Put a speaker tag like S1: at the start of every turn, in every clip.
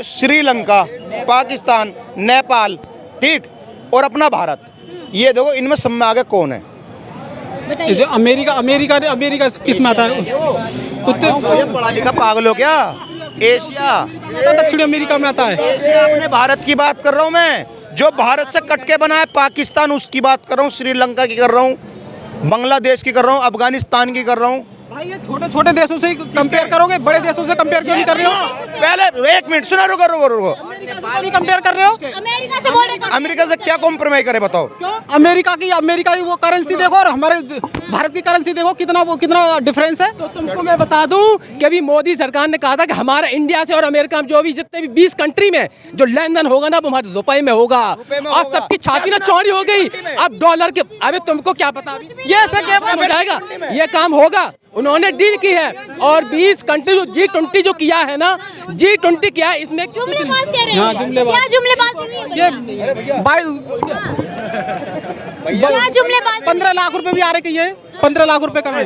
S1: श्रीलंका, पाकिस्तान, नेपाल, ठीक, और अपना भारत, ये देखो इनमें सब में आगे कौन है?
S2: जैसे अमेरिका किस में आता है?
S1: ये पढ़ा लिखा पागल हो क्या? एशिया,
S2: दक्षिण अमेरिका में आता है।
S1: एशिया, अपने भारत की बात कर रहा हूँ मैं, जो भारत से कट के बना है। पाकिस्तान उसकी बात कर रहा हूँ, श्रीलंका की कर रहा हूँ, बांग्लादेश की कर रहा हूँ, अफगानिस्तान की कर रहा हूँ।
S2: भाई ये छोटे छोटे देशों से कंपेयर करोगे, बड़े देशों से कंपेयर क्यों नहीं कर रहे हो?
S1: पहले एक मिनट सुना, रुको रुको रुको।
S2: नहीं कंपेयर कर रहे हो?
S3: अमेरिका से बोल रहे
S1: अमेरिका से क्या कॉम्प्रोमाइज करे बताओ?
S2: अमेरिका की वो करेंसी देखो और हमारे भारत की करेंसी देखो, कितना डिफरेंस है।
S4: तो तुमको मैं बता दूं कि अभी मोदी सरकार ने कहा था कि हमारा इंडिया से और अमेरिका में जो भी जितने भी 20 कंट्री में जो लेन देन होगा ना वो हमारे रुपए में होगा, और सबकी छाती ना चौड़ी हो गई अब डॉलर के। अबे तुमको क्या पता ये हो जाएगा, ये काम होगा। उन्होंने डील की है और 20 कंट्री जो G20 जो किया है ना, G20 किया है, इसमें
S3: जुमलेबाज कह रहे हैं।
S2: हाँ, जुमलेबाज।
S3: क्या जुमलेबाजी हुई है भैया?
S2: ये भाई
S3: क्या जुमलेबाजी?
S2: 15 लाख रुपए भी आ रहे कि ये 15 लाख रुपए कमाए,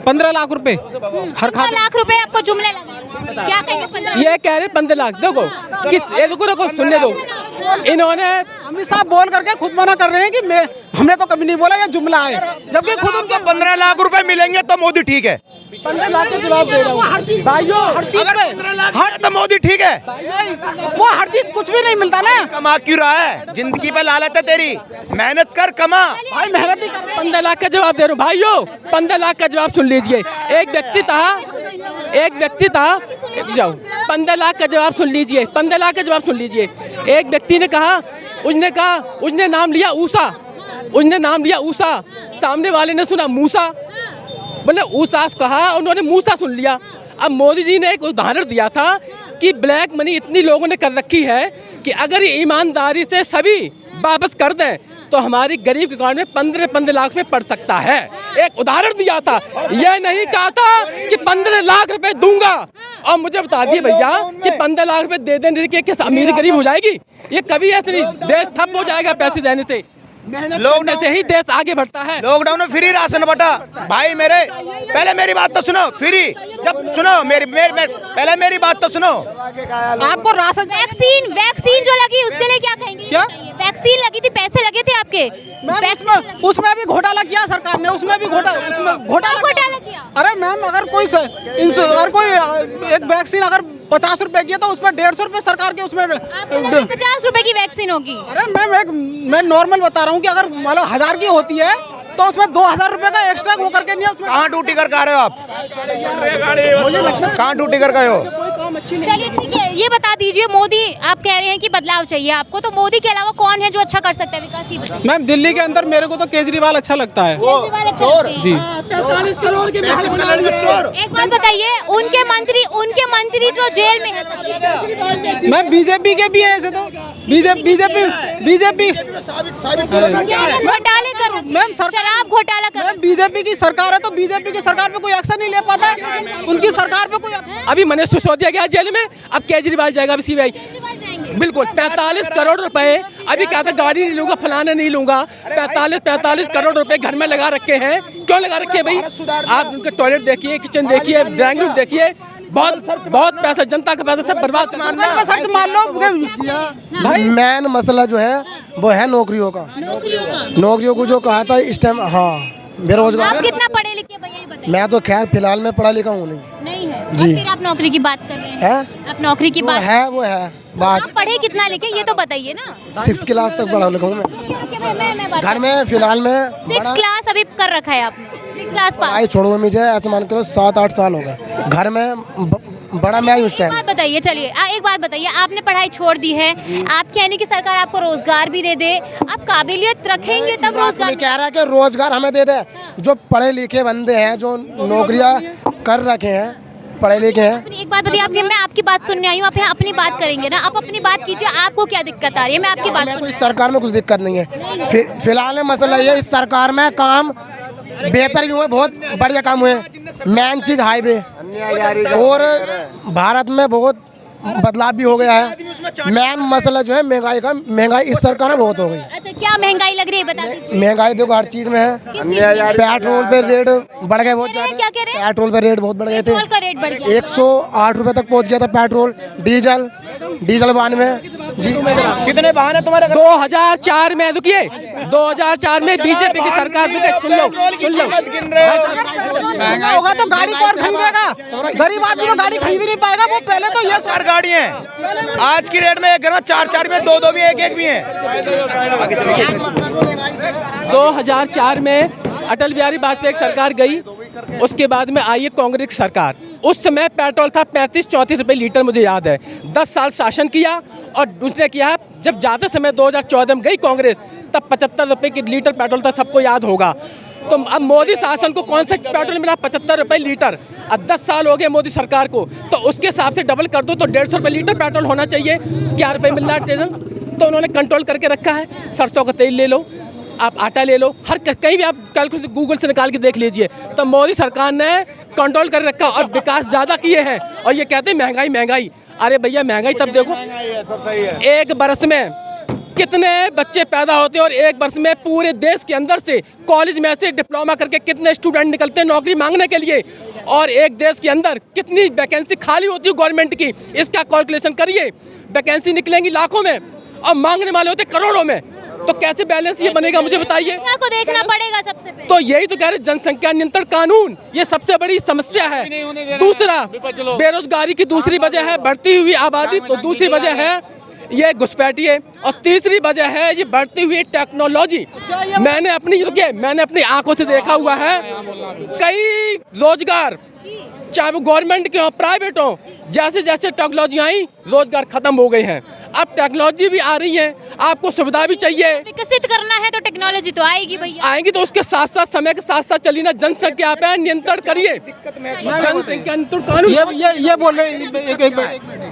S2: 15 लाख रुपए हर
S3: 15 लाख रुपए आपको जुमले लगे, क्या कहेंगे? 15
S4: ये कह रहे 15 लाख। देखो किस ये रुको सुनने दो। इन्होंने
S2: अमित साहब बोल करके खुद मना कर रहे हैं कि हमने तो कभी नहीं बोला ये जुमला है, जबकि खुद उनके
S1: 15 लाख रुपए मिलेंगे तो मोदी ठीक है।
S4: 15 लाख का जवाब दे रहा हूँ भाइयों।
S2: हर चीज
S1: अगर
S2: पे
S1: 15 लाख है तो मोदी ठीक है।
S2: वो हर चीज कुछ भी नहीं मिलता ना।
S1: कमा क्यों रहा है? जिंदगी पे लालच है तेरी, मेहनत कर, कमा।
S2: भाई मेहनत ही कर रहे हैं।
S4: 15 लाख का जवाब दे रहा हूँ भाइयों। 15 लाख का जवाब सुन लीजिए। एक व्यक्ति था जाओ 15 लाख का जवाब सुन लीजिए। 15 लाख का जवाब सुन लीजिए। एक व्यक्ति ने कहा, उसने नाम लिया ऊषा, सामने वाले ने सुना मूसा, मतलब ऊषा कहा, उन्होंने मूसा सुन लिया। अब मोदी जी ने एक उदाहरण दिया था कि ब्लैक मनी इतनी लोगों ने कर रखी है कि अगर ये ईमानदारी से सभी वापस कर दें तो हमारी गरीब के अकाउंट में 15 लाख में पड़ सकता है। एक उदाहरण दिया था, यह नहीं कहा था कि 15 लाख रुपए दूंगा। और मुझे बता दिए भैया कि 15 लाख रुपए दे देने के अमीर गरीब हो जाएगी, ये कभी ऐसे नहीं। देश ठप हो जाएगा पैसे देने से, मेहनत करने से ही देश आगे बढ़ता है।
S1: लॉकडाउन में फ्री राशन बटा भाई मेरे, पहले मेरी बात तो सुनो। फ्री जब सुनो पहले मेरी बात तो सुनो।
S2: आपको राशन
S3: वैक्सीन जो लगी उसके लिए क्या कहेंगे?
S2: क्या?
S3: वैक्सीन लगी थी, पैसे लगे थे आपके?
S2: उसमें भी घोटाला किया सरकार ने, उसमें भी घोटाला
S3: किया।
S2: अरे मैम अगर कोई एक वैक्सीन अगर 50 रुपए की है तो उसमें 150 रुपए सरकार के उसमें
S3: 50 रुपए की वैक्सीन होगी।
S2: अरे मैम मैं नॉर्मल बता रहा हूँ कि अगर मान लो 1000 की होती है तो उसमें 2000 रुपए का एक्स्ट्रा वो करके नहीं है उसमें।
S1: कहाँ ड्यूटी करके आ रहे हो आप? कहाँ ड्यूटी करके आए हो?
S3: चलिए ठीक है, ये बता दीजिए, मोदी आप कह रहे हैं कि बदलाव चाहिए आपको, तो मोदी के अलावा कौन है जो अच्छा कर सकता है विकास? ये बताइए।
S2: मैम दिल्ली के अंदर मेरे को तो केजरीवाल अच्छा लगता है।
S3: केजरीवाल अच्छा लगते हैं।
S2: जी
S4: 45 करोड़ के
S3: एक बात बताइए, उनके मंत्री जो जेल में है,
S2: मैम बीजेपी के भी है ऐसे तो, बीजेपी
S3: घोटाले कर,
S2: मैम
S3: शराब घोटाला कर।
S2: बीजेपी की सरकार है तो बीजेपी की सरकार पे कोई एक्शन नहीं ले पाता, उनकी सरकार पे कोई
S4: अभी मनीष सिसोदिया गया जेल में, अब केजरीवाल जाएगा सीबीआई। बिल्कुल 45 करोड़ रुपए। अभी क्या था, गाड़ी नहीं लूंगा, फलाना नहीं लूंगा। 45 करोड़ रुपए घर में लगा रखे हैं। क्यों लगा रखे हैं भाई? आप उनके टॉयलेट देखिए, किचन देखिए, ड्राइंग रूम देखिए, बहुत पैसा, जनता का पैसा सब बर्बाद।
S2: मान लो
S5: भाई मेन मसला जो है वो है नौकरियों का। नौकरियों को जो कहा था इस टाइम, हाँ बेरोजगार।
S3: आप कितना पढ़े लिखे भैया ये बताइए?
S5: मैं तो खैर फिलहाल में पढ़ा लिखा हूँ नहीं
S3: है
S5: जी।
S3: फिर आप नौकरी की बात कर रहे हैं?
S5: है
S3: आप नौकरी की बात
S5: वो है बात।
S3: आप पढ़े कितना लिखे ये तो बताइए ना।
S5: 6 क्लास तक पढ़ा लिखा हूँ मैं। घर में फिलहाल में
S3: 6 क्लास अभी कर रखा है आपने? 6 क्लास पास।
S5: पढ़ाई छोड़ो मुझे, ऐसे मान करो 7-8 साल हो गए। घर में बड़ा मैं उस टाइम।
S3: एक बात बताइए, चलिए एक बात बताइए, आपने पढ़ाई छोड़ दी है, आप कहने की सरकार आपको रोजगार भी दे दे, आप काबिलियत रखेंगे तब रोजगार।
S5: कह रहा है कि रोजगार हमें दे दे। जो पढ़े लिखे बंदे हैं, जो नौकरियां कर रखे हैं, पढ़े लिखे हैं।
S3: एक बात बताइए, मैं आपकी बात सुनने आई हूँ, आप यहाँ अपनी बात करेंगे ना, आप अपनी बात कीजिए। आपको क्या दिक्कत आ रही है? मैं आपकी बात सुन।
S5: इस सरकार में कुछ दिक्कत नहीं है। फिलहाल मसला ये, इस सरकार में काम बेहतर भी हुए, बहुत बढ़िया काम हुए। मेन चीज हाईवे, और भारत में बहुत बदलाव भी हो गया है। मेन मसला जो है महंगाई का, महंगाई इस सरकार में बहुत हो गई।
S3: अच्छा, क्या महंगाई लग रही है बता दीजिए।
S5: महंगाई देखो हर चीज में है।
S3: किस चीज़ में?
S5: पेट्रोल पे रेट बढ़ गए बहुत
S3: क्या
S5: ज्यादा।
S3: कह रहे हैं?
S5: पेट्रोल पे रेट बहुत बढ़ गए थे।
S3: पेट्रोल का रेट बढ़ गया।
S5: 108 रुपए तक पहुंच गया था पेट्रोल। डीजल वाहन में जी
S1: कितने वाहन है तुम्हारे घर?
S4: 2004 में रुकिए, 2004 में बीजेपी की सरकार में सुन लो
S1: गिन रहे हो।
S2: महंगा होगा तो गाड़ी कौन खरीदेगा? गरीब आदमी तो गाड़ी खरीद ही नहीं पाएगा। वो पहले तो ये
S1: 4 गाड़ी हैं आज की रेट में। एक घर में 4 में 2 भी, 1 भी है।
S4: 2004 में अटल बिहारी वाजपेयी की सरकार गई, उसके बाद में आई है कांग्रेस की सरकार। उस समय पेट्रोल था 35-34 रुपये लीटर, मुझे याद है। 10 साल शासन किया और दूसरे किया जब ज़्यादा समय 2014 में गई कांग्रेस, तब 75 रुपये की लीटर पेट्रोल था, सबको याद होगा। तो अब मोदी शासन को कौन सा पेट्रोल मिला? 75 रुपये लीटर। अब 10 साल हो गए मोदी सरकार को, तो उसके हिसाब से डबल कर दो तो 150 रुपये लीटर पेट्रोल होना चाहिए। क्या रुपये मिल रहा है डीजल? तो उन्होंने कंट्रोल करके रखा है। सरसों का तेल ले लो, आप आटा ले लो, हर कहीं भी आप कैलकुलेशन गूगल से निकाल के देख लीजिए। तो मोदी सरकार ने कंट्रोल कर रखा और विकास ज़्यादा किए हैं। और ये कहते हैं महंगाई महंगाई। अरे भैया महंगाई तब देखो, एक बरस में कितने बच्चे पैदा होते हैं और एक वर्ष में पूरे देश के अंदर से, कॉलेज में से डिप्लोमा करके कितने स्टूडेंट निकलते हैं नौकरी मांगने के लिए, और एक देश के अंदर कितनी वैकेंसी खाली होती है गवर्नमेंट की, इसका कैलकुलेशन करिए। वैकेंसी निकलेंगी लाखों में और मांगने वाले होते करोड़ों में, तो कैसे बैलेंस ये बनेगा मुझे बताइए।
S3: को देखना पड़ेगा सबसे पहले।
S4: तो यही तो कह रहे जनसंख्या नियंत्रण कानून, ये सबसे बड़ी समस्या है। दूसरा बेरोजगारी की दूसरी वजह है बढ़ती हुई आबादी, तो दूसरी वजह है ये घुसपैठिए, और तीसरी वजह है ये बढ़ती हुई टेक्नोलॉजी। मैंने अपनी आंखों से देखा हुआ है, कई रोजगार चाहे वो गवर्नमेंट के हो प्राइवेट हो, जैसे जैसे टेक्नोलॉजी आई रोजगार खत्म हो गए हैं। अब टेक्नोलॉजी भी आ रही है, आपको सुविधा भी चाहिए,
S3: विकसित करना है तो टेक्नोलॉजी तो आएगी भैया।
S4: आएंगी, तो उसके साथ साथ समय के साथ साथ चलिए ना, जनसंख्या पे नियंत्रण करिए। जनसंख्या नियंत्रण कानून
S2: ये बोल रहे हैं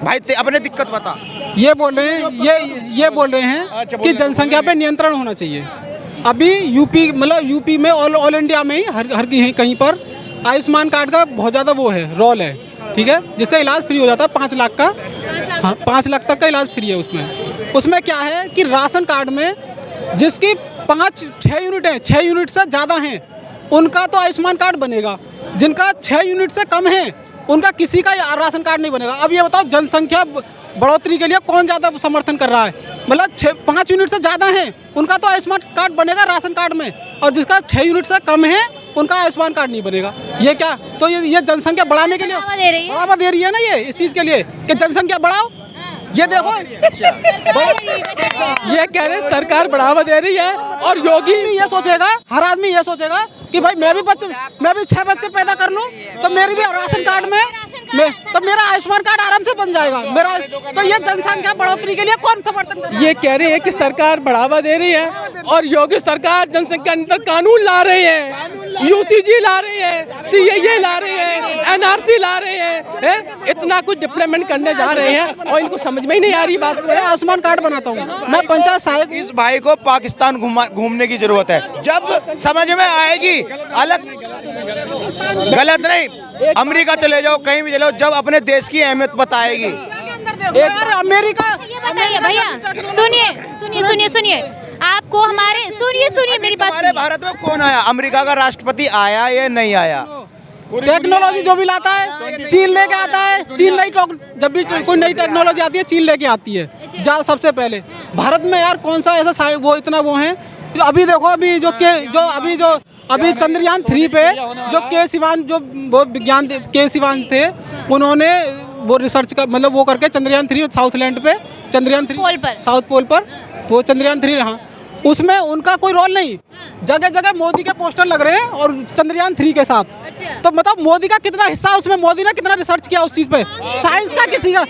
S1: भाई अपने दिक्कत बता।
S2: ये बोल रहे हैं कि जनसंख्या पे नियंत्रण होना चाहिए। अभी यूपी में ऑल इंडिया में ही हर कहीं पर आयुष्मान कार्ड का बहुत ज़्यादा वो है, रोल है, ठीक है, जिससे इलाज फ्री हो जाता है 5 लाख का। हाँ, 5 लाख तक का इलाज फ्री है उसमें क्या है कि राशन कार्ड में जिसकी 5-6 यूनिट है, 6 यूनिट से ज़्यादा हैं, उनका तो आयुष्मान कार्ड बनेगा। जिनका 6 यूनिट से कम है उनका किसी का राशन कार्ड नहीं बनेगा। अब ये बताओ जनसंख्या बढ़ोतरी के लिए कौन ज़्यादा समर्थन कर रहा है? मतलब 5 यूनिट से ज़्यादा हैं उनका तो आयुष्मान कार्ड बनेगा राशन कार्ड में, और जिसका 6 यूनिट से कम है उनका आयुष्मान कार्ड नहीं बनेगा। ये क्या? तो ये जनसंख्या बढ़ाने के लिए बढ़ावा दे रही है ना, ये इस चीज़ के लिए कि जनसंख्या बढ़ाओ। ये देखो
S4: ये कह रहे हैं सरकार बढ़ावा दे रही है, और योगी
S2: ये सोचेगा, हर आदमी ये सोचेगा कि भाई मैं भी 6 बच्चे पैदा कर लूं तो मेरी भी राशन कार्ड में तो मेरा आयुष्मान कार्ड आराम से बन जाएगा मेरा। तो ये जनसंख्या बढ़ोतरी के लिए कौन समर्थन कर रहा है?
S4: ये कह रहे हैं कि सरकार बढ़ावा दे रही है और योगी सरकार जनसंख्या नियंत्रण कानून ला रहे हैं, UCG ला रहे हैं, CAA ला रहे हैं, NRC ला रहे हैं, इतना कुछ डिप्लोमेंट करने जा रहे हैं और इनको समझ में ही नहीं आ रही बात।
S2: मैं आयुष्मान कार्ड बनाता हूँ, मैं पंचायत सहायक।
S1: इस भाई को पाकिस्तान घूमने की जरूरत है, जब समझ में आएगी। अलग गलत नहीं, अमेरिका चले जाओ, कहीं भी चले जाओ, जब अपने देश की अहमियत बताएगी।
S2: अमेरिका
S3: ये बताइए भैया, सुनिए आपको हमारे सुनिए मेरी बात
S1: हमारे भारत में कौन आया? अमेरिका का राष्ट्रपति आया या नहीं आया?
S2: टेक्नोलॉजी जो भी लाता है चीन लेके आता है। चीन जब भी कोई नई टेक्नोलॉजी आती है चीन लेके आती है सबसे पहले। भारत में यार कौन सा ऐसा वो इतना वो है? अभी देखो अभी चंद्रयान 3 पे जो के सिवान थे, उन्होंने वो रिसर्च का मतलब वो करके चंद्रयान 3 साउथलैंड पे साउथ पोल पर वो चंद्रयान 3, हाँ, उसमें उनका कोई रोल नहीं। जगह जगह मोदी के पोस्टर लग रहे हैं और चंद्रयान 3 के साथ। तो मतलब मोदी का कितना हिस्सा उसमें, मोदी ने कितना रिसर्च किया उस चीज पे, साइंस का, किसी का,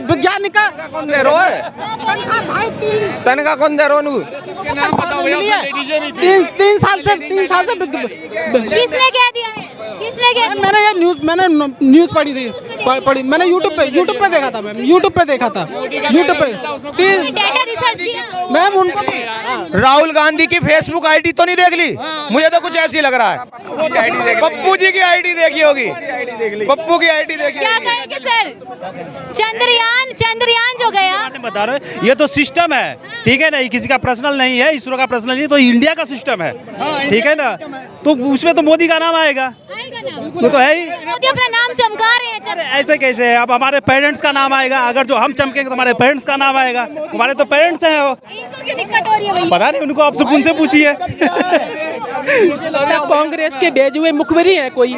S2: वैज्ञानिक का।
S1: कौन दे रहा है? तनखा कौन दे रहा है?
S2: 3 साल से
S3: किसने कह दिया है? किसने किया?
S2: मैंने ये न्यूज़ पढ़ी थी, पढ़ी मैंने यूट्यूब पे देखा था मैम, यूट्यूब पे देखा था, यूट्यूब पे
S3: डेटा रिसर्च किया?
S2: मैम उनको
S1: राहुल गांधी की फेसबुक आईडी तो नहीं देख ली? मुझे तो कुछ ऐसी लग रहा है। पप्पू जी की आईडी देखी होगी, पप्पू की आईडी देखी
S3: क्या
S1: होगी।
S3: कहेंगे सर? चंद्रयान जो गया,
S6: बता रहे हो, ये तो सिस्टम है, ठीक है ना, ये किसी का पर्सनल नहीं है, इसरो का पर्सनल नहीं, तो इंडिया का सिस्टम है, ठीक है ना, तो उसमें तो मोदी का नाम आएगा,
S3: आएगा ना?
S6: वो तो है ही।
S3: मोदी अपना नाम चमका रहे हैं।
S6: अरे ऐसे कैसे है? अब हमारे पेरेंट्स का नाम आएगा, अगर जो हम चमकेंगे तो हमारे पेरेंट्स का नाम आएगा, हमारे तो पेरेंट्स हैं वो।
S3: इनको क्या दिक्कत हो रही है भैया?
S6: पता नहीं, उनको आपसे उनसे पूछिए।
S4: कांग्रेस के भेजे हुए मुखबरी है कोई,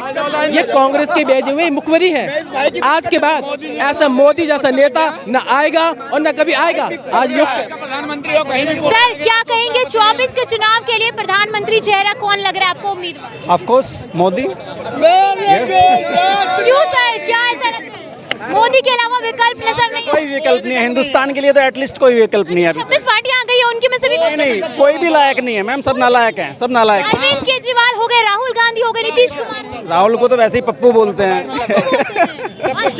S4: ये कांग्रेस के भेजे हुए मुखबरी है। आज के बाद ऐसा मोदी जैसा नेता न आएगा और न कभी आएगा। आज प्रधानमंत्री
S3: सर क्या कहेंगे 24 के चुनाव के लिए प्रधानमंत्री चेहरा कौन लग रहा है आपको उम्मीदवार?
S7: Of course Modi.
S3: क्यों सर, क्या ऐसा लग रहा है? मोदी के अलावा विकल्प नजर नहीं?
S7: कोई विकल्प नहीं है हिंदुस्तान के लिए, तो एटलीस्ट कोई विकल्प नहीं है अभी।
S3: 26 पार्टियां आ गई है, उनके में से भी
S7: नहीं नहीं, कोई भी लायक नहीं है मैम, सब नालायक हैं, सब नालायक हैं।
S3: अरविंद केजरीवाल हो गए, राहुल गांधी हो गए, नीतीश कुमार हो गए।
S7: राहुल को तो वैसे ही पप्पू बोलते हैं।